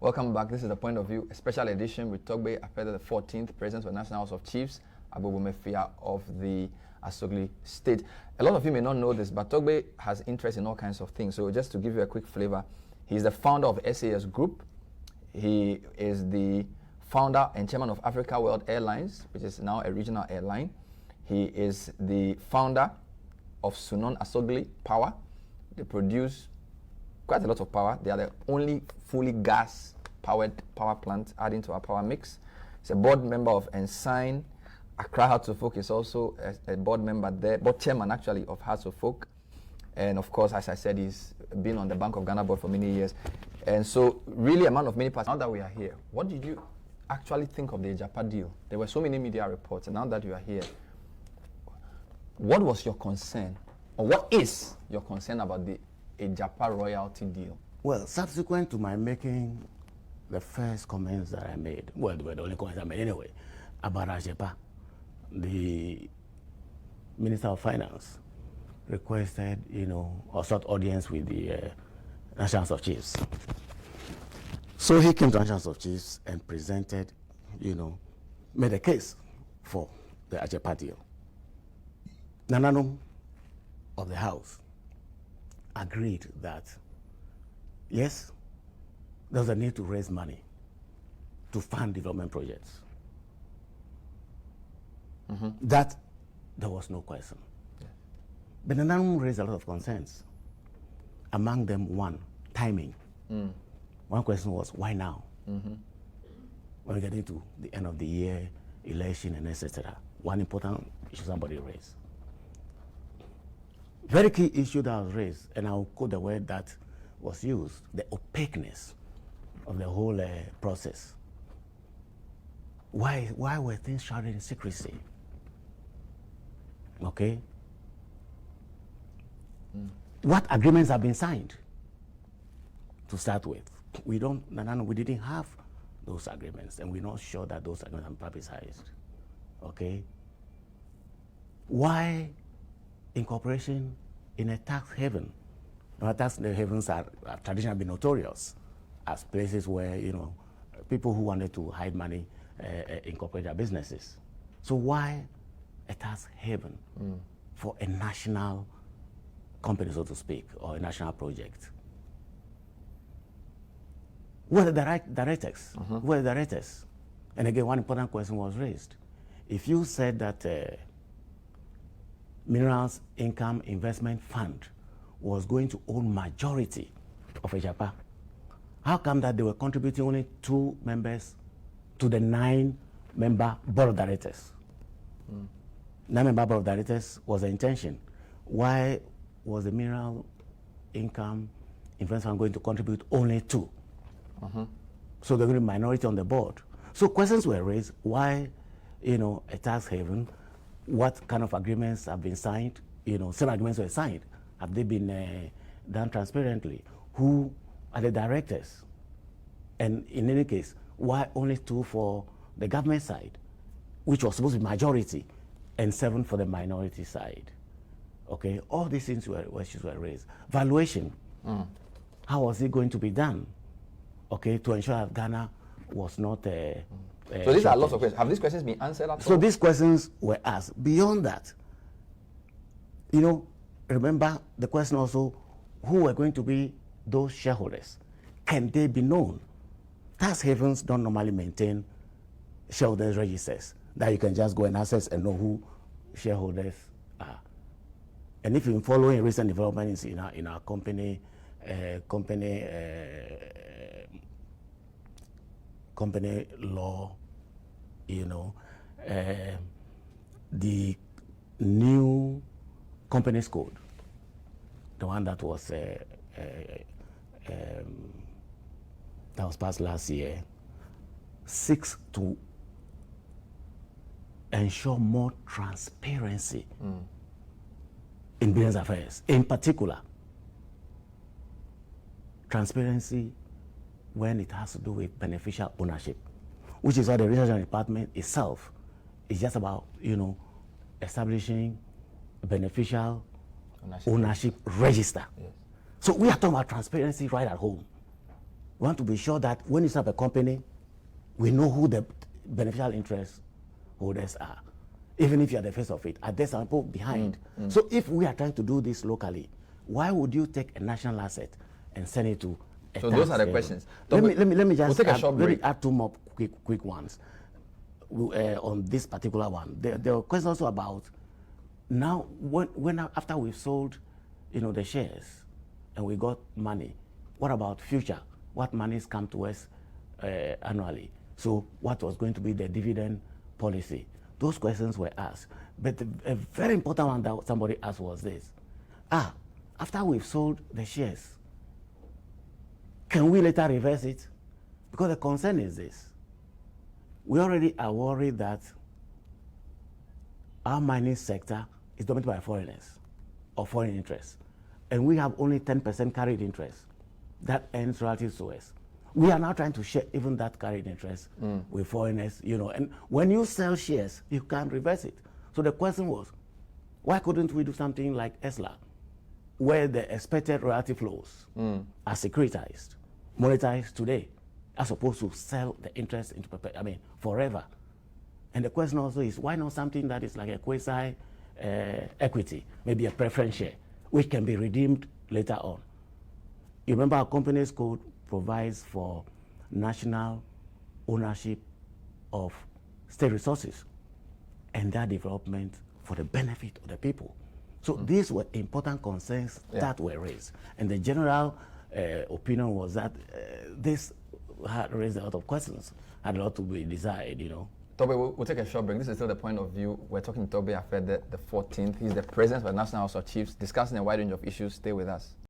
Welcome back. This is The Point of View, a special edition with Togbe Apede the 14th, President of the National House of Chiefs, Abubu Mefia of the Asogli State. A lot of you may not know this, but Togbe has interest in all kinds of things. So just to give you a quick flavor, he's the founder of SAS Group. He is the founder and chairman of Africa World Airlines, which is now a regional airline. He is the founder of Sunon Asogli Power. They produce quite a lot of power. They are the only fully gas-powered power plant adding to our power mix. He's a board member of Ensign. Accra Hearts of Folk is also a board member there, board chairman actually of Hearts of Folk. And of course, as I said, he's been on the Bank of Ghana board for many years. And so really a man of many parts. Now that we are here, what did you actually think of the Ejapa deal? There were so many media reports, and now that you are here, what was your concern, or what is your concern about the Ejapa royalty deal? Well, subsequent to my making the first comments that I made, well, they were the only comments I made anyway, about Ejapa, the Minister of Finance requested, or sought audience with the National House of Chiefs. So he came to National House of Chiefs and presented, made a case for the Ejapa deal. Nanano of the House agreed that, yes, there's a need to raise money to fund development projects. That there was no question. Yeah. But Nanano raised a lot of concerns. Among them, one, timing. One question was, why now? When we get into the end of the year, election, and etc. One important issue somebody raised. Very key issue that was raised, and I'll quote the word that was used, the opaqueness of the whole process. Why were things shrouded in secrecy? Okay? What agreements have been signed to start with? We didn't have those agreements, and we're not sure that those agreements are publicized. Okay? Why incorporation in a tax haven? Now, tax havens are traditionally been notorious as places where people who wanted to hide money incorporate their businesses. So why a tax haven for a national company, so to speak, or a national project? Who are the directors? Who are the directors? And again, one important question was raised. If you said that Minerals Income Investment Fund was going to own majority of Ejapa, how come that they were contributing only 2 members to the 9-member board of directors? 9-member board of directors was the intention. Why was the Mineral Income Investment Fund going to contribute only 2? So they're going to be minority on the board. So questions were raised. Why, a tax haven? What kind of agreements have been signed? Some agreements were signed. Have they been done transparently? Who are the directors? And in any case, why only 2 for the government side, which was supposed to be majority, and 7 for the minority side? Okay, all these things issues were raised. Valuation, how was it going to be done? Okay, to ensure that Ghana was not so these are lots of questions. Have these questions been answered at all? So these questions were asked. Beyond that, remember the question also, who are going to be those shareholders? Can they be known? Tax havens don't normally maintain shareholders registers that you can just go and access and know who shareholders are. And if you're following recent developments in our company law, the new companies code, the one that was passed last year, seeks to ensure more transparency in business affairs. In particular, transparency when it has to do with beneficial ownership, which is why the research department itself is just about, establishing a beneficial ownership register. Yes. So we are talking about transparency right at home. We want to be sure that when you set up a company, we know who the beneficial interest holders are. Even if you are the face of it, are there some people behind? So if we are trying to do this locally, why would you take a national asset and send it to a So tax those are the haven? questions. Let me just we'll take a short let me break. add two more quick ones on this particular one. There were questions also about now when after we've sold, the shares and we got money, what about future? What monies come to us annually? So what was going to be the dividend policy? Those questions were asked. But a very important one that somebody asked was this. After we've sold the shares, can we later reverse it? Because the concern is this. We already are worried that our mining sector is dominated by foreigners or foreign interests. And we have only 10% carried interest. That ends relative to us. We are now trying to share even that carried interest with foreigners, and when you sell shares, you can't reverse it. So the question was, why couldn't we do something like ESLA, where the expected royalty flows are securitized, monetized today, as opposed to sell the interest into forever? And the question also is, why not something that is like a quasi equity, maybe a preference share, which can be redeemed later on? You remember our company's code provides for national ownership of state resources and their development for the benefit of the people. So these were important concerns that were raised. And the general opinion was that this had raised a lot of questions, had a lot to be desired, Tobe, we'll take a short break. This is still the point of view. We're talking to Tobe Afede, the 14th. He's the president of the National House of Chiefs, discussing a wide range of issues. Stay with us.